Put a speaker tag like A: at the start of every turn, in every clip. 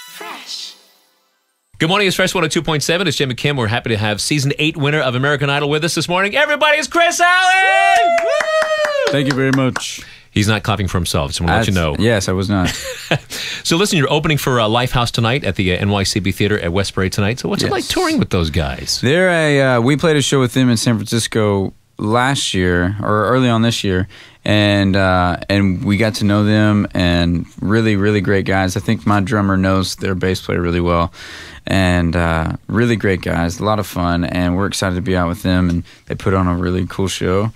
A: Fresh.
B: Good morning, it's Fresh 102.7. It's Jim and Kim. We're happy to have Season 8 winner of American Idol with us this morning. Everybody, it's Kris Allen! Woo!
C: Thank you very much.
B: He's not clapping for himself, so we'll let you know.
C: Yes, I was not.
B: So listen, you're opening for Lifehouse tonight at the NYCB Theater at Westbury tonight. So what's it like touring with those guys?
C: We played a show with them in San Francisco last year, or early on this year, and we got to know them, and really, really great guys. I think my drummer knows their bass player really well, and really great guys, a lot of fun, and we're excited to be out with them, and they put on a really cool show.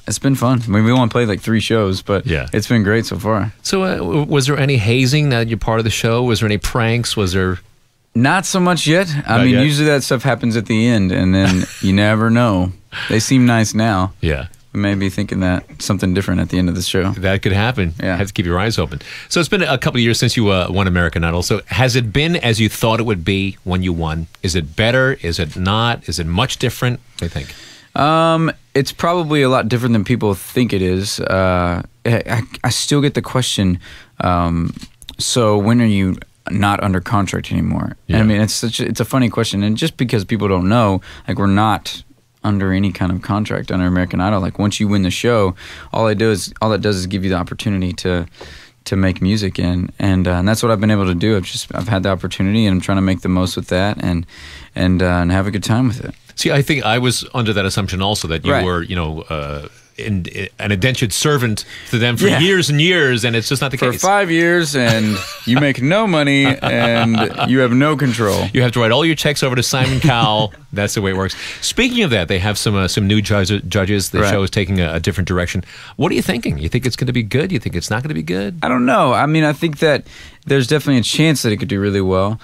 C: It's been fun. I mean, we only played like 3 shows, but it's been great so far.
B: So was there any hazing now that you're part of the show? Was there any pranks? Was there...
C: Not so much yet. I mean, usually that stuff happens at the end, and then you never know. They seem nice now.
B: Yeah.
C: We may be thinking that something different at the end of the show.
B: That could happen.
C: Yeah.
B: Have to keep your eyes open. So it's been a couple of years since you won American Idol. So has it been as you thought it would be when you won? Is it better? Is it not? Is it much different? What do you think?
C: It's probably a lot different than people think it is. I still get the question, so when are you not under contract anymore?
B: Yeah.
C: I mean, it's a funny question, and just because people don't know, like, we're not under any kind of contract under American Idol. Like, once you win the show, all it does is give you the opportunity to make music, and that's what I've been able to do. I've had the opportunity, and I'm trying to make the most with that, and have a good time with it.
B: See, I think I was under that assumption also that you were, an indentured servant to them for years and years, and it's just not the case.
C: For 5 years, and you make no money, and you have no control.
B: You have to write all your checks over to Simon Cowell. That's the way it works. Speaking of that, they have some new judges. The show is taking a different direction. What are you thinking? You think it's going to be good? You think it's not going to be good?
C: I don't know. I mean, I think that there's definitely a chance that it could do really well.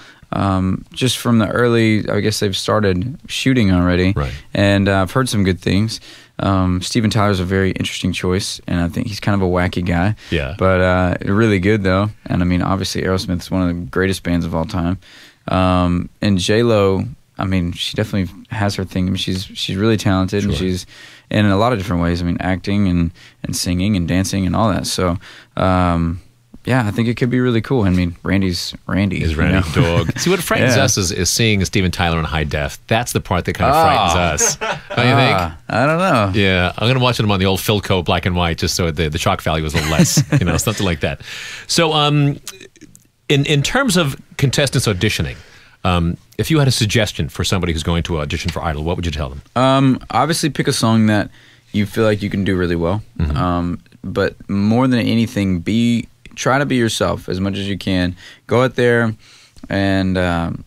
C: Just from the early, I guess they've started shooting already, and I've heard some good things. Steven Tyler's a very interesting choice, and I think he's kind of a wacky guy. Yeah. But really good though, and I mean, obviously Aerosmith is one of the greatest bands of all time. And J-Lo, I mean, she definitely has her thing. I mean, she's really talented, and she's in a lot of different ways. I mean, acting and singing and dancing and all that. So. Yeah, I think it could be really cool. I mean, Randy's Randy.
B: Is Randy dog. See, what frightens us is seeing Steven Tyler in high def. That's the part that kind of frightens us. Don't you think?
C: I don't know.
B: Yeah, I'm going to watch him on the old Philco black and white just so the shock value was a little less, something like that. So in terms of contestants auditioning, if you had a suggestion for somebody who's going to audition for Idol, what would you tell them?
C: Obviously pick a song that you feel like you can do really well. But more than anything, try to be yourself as much as you can. Go out there and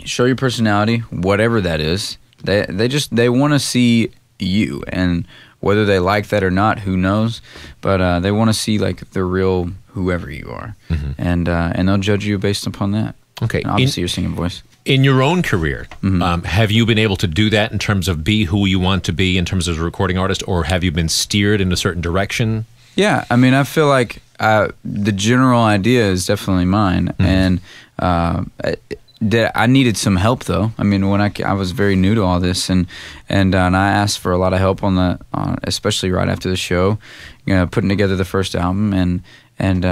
C: show your personality, whatever that is. They want to see you, and whether they like that or not, who knows? But they want to see like the real whoever you are, and they'll judge you based upon that.
B: Okay,
C: and obviously your singing voice. In
B: your own career, have you been able to do that in terms of be who you want to be in terms of a recording artist, or have you been steered in a certain direction?
C: Yeah, I mean, I feel like the general idea is definitely mine, and I needed some help though. I mean, when I was very new to all this, and I asked for a lot of help on especially right after the show, putting together the first album, and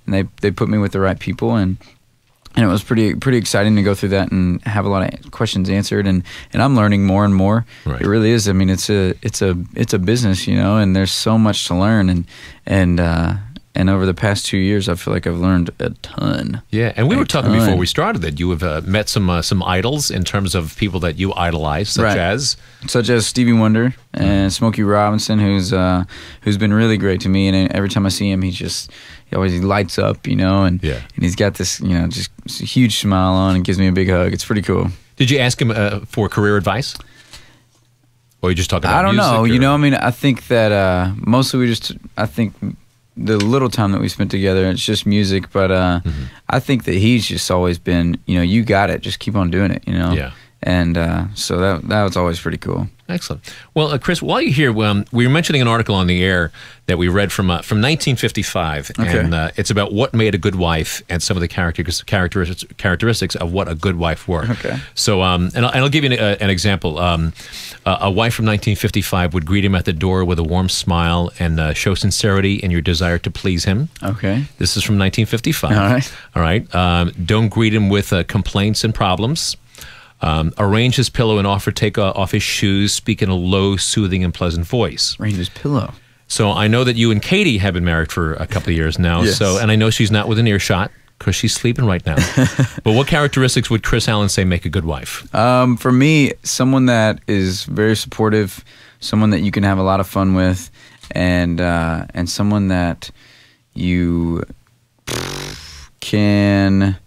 C: they put me with the right people, and it was pretty exciting to go through that and have a lot of questions answered, and I'm learning more and more. Right. It really is. I mean, it's a business, and there's so much to learn, and over the past 2 years, I feel like I've learned a ton.
B: Yeah, and we were talking before we started that you have met some idols in terms of people that you idolize, such as
C: Stevie Wonder and Smokey Robinson, who's been really great to me. And every time I see him, he always lights up, and he's got this just a huge smile on and gives me a big hug. It's pretty cool.
B: Did you ask him for career advice? Or are you just talking about music?
C: I don't know. I mean, I think that mostly I think the little time that we spent together, it's just music. But I think that he's just always been, you got it. Just keep on doing it,
B: Yeah.
C: And so that was always pretty cool.
B: Excellent. Well, Kris, while you're here, we were mentioning an article on the air that we read from 1955,
C: okay.
B: And it's about what made a good wife and some of the characteristics of what a good wife were.
C: Okay.
B: So, and I'll give you an example. A wife from 1955 would greet him at the door with a warm smile and show sincerity in your desire to please him.
C: Okay.
B: This is from 1955.
C: All right.
B: All right. Don't greet him with complaints and problems. Arrange his pillow and offer to take off his shoes. Speak in a low, soothing, and pleasant voice.
C: Arrange his pillow.
B: So I know that you and Katie have been married for a couple of years now.
C: Yes.
B: So, and I know she's not within earshot because she's sleeping right now. But what characteristics would Kris Allen say make a good wife?
C: For me, someone that is very supportive, someone that you can have a lot of fun with, and someone that you can.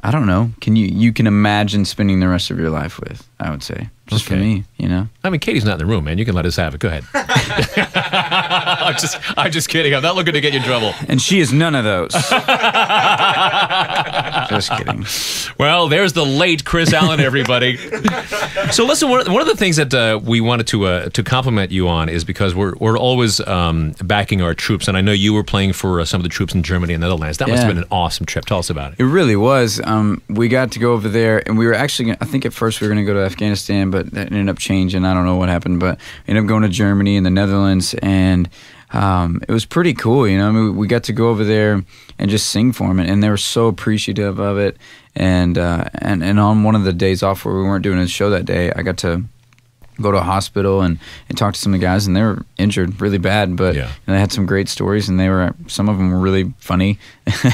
C: I don't know. You can imagine spending the rest of your life with, I would say. Just for me, you know?
B: I mean, Katie's not in the room, man. You can let us have it. Go ahead. I'm just kidding. I'm not looking to get you in trouble.
C: And she is none of those. Just kidding.
B: Well, there's the late Kris Allen, everybody. So listen, one of the things that we wanted to compliment you on is because we're always backing our troops, and I know you were playing for some of the troops in Germany and Netherlands. That must have been an awesome trip. Tell us about it.
C: It really was. We got to go over there, and we were actually, I think at first we were going to go to Afghanistan, but that ended up changing. I don't know what happened, but ended up going to Germany and the Netherlands, and it was pretty cool. You know, I mean, we got to go over there and just sing for them, and they were so appreciative of it. And on one of the days off where we weren't doing a show that day, I got to go to a hospital and talk to some of the guys, and they were injured really bad, but they had some great stories, and some of them were really funny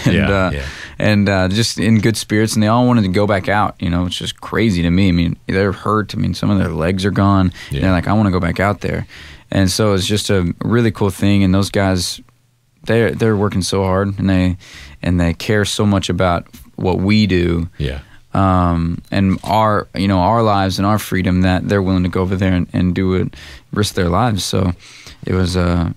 C: and just in good spirits, and they all wanted to go back out, you know, which is crazy to me. I mean, they're hurt. I mean, some of their legs are gone, and they're like, I want to go back out there. And so it's just a really cool thing, and those guys, they're working so hard, and they care so much about what we do. And our lives and our freedom, that they're willing to go over there and do it, risk their lives. So it was a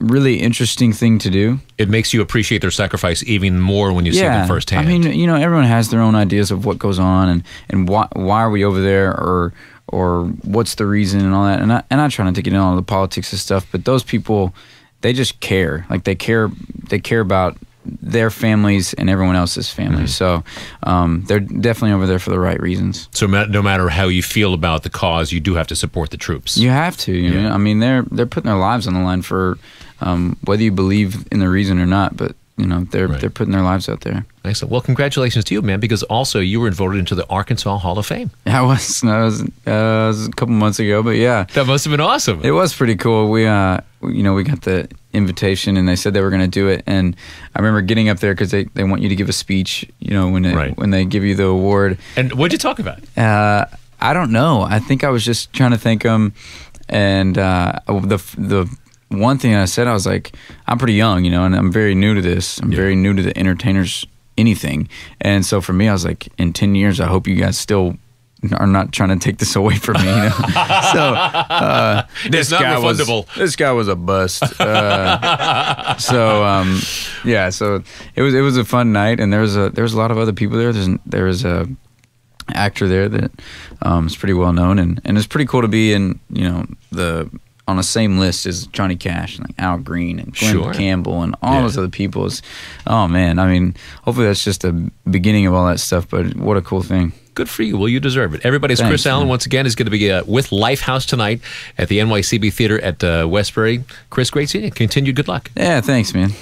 C: really interesting thing to do.
B: It makes you appreciate their sacrifice even more when you see them firsthand.
C: I mean, you know, everyone has their own ideas of what goes on and why are we over there, or what's the reason and all that. And I try not to get into all the politics and stuff, but those people, they just care. Like they care about their families and everyone else's family. So they're definitely over there for the right reasons. So
B: no matter how you feel about the cause, you do have to support the troops.
C: You have to. You know? I mean, they're putting their lives on the line for whether you believe in the reason or not. But you know, they're putting their lives out there.
B: Excellent. Well, congratulations to you, man, because also you were voted into the Arkansas Hall of Fame.
C: Yeah, I was. No, it was a couple months ago, but yeah,
B: that must have been awesome.
C: It was pretty cool. We got the invitation, and they said they were going to do it, and I remember getting up there because they want you to give a speech, you know, when they give you the award.
B: And what'd you talk about?
C: I don't know. I think I was just trying to thank them, and the one thing I said, I was like, I'm pretty young, you know, and I'm very new to this. I'm very new to the entertainers anything, and so for me, I was like, in 10 years, I hope you guys still are not trying to take this away from me, you know. So
B: this guy
C: was a bust. So it was a fun night, and there was a lot of other people there. There was a actor there that is pretty well known, and it's pretty cool to be in, you know, on the same list as Johnny Cash and like Al Green and Glenn Campbell and all those other people. Oh man, I mean, hopefully that's just the beginning of all that stuff, but what a cool thing.
B: Good for you. Well, you deserve it. Everybody's Kris Allen, once again, is going to be with Lifehouse tonight at the NYCB Theater at Westbury. Kris, great seeing you. Continued good luck.
C: Yeah, thanks, man.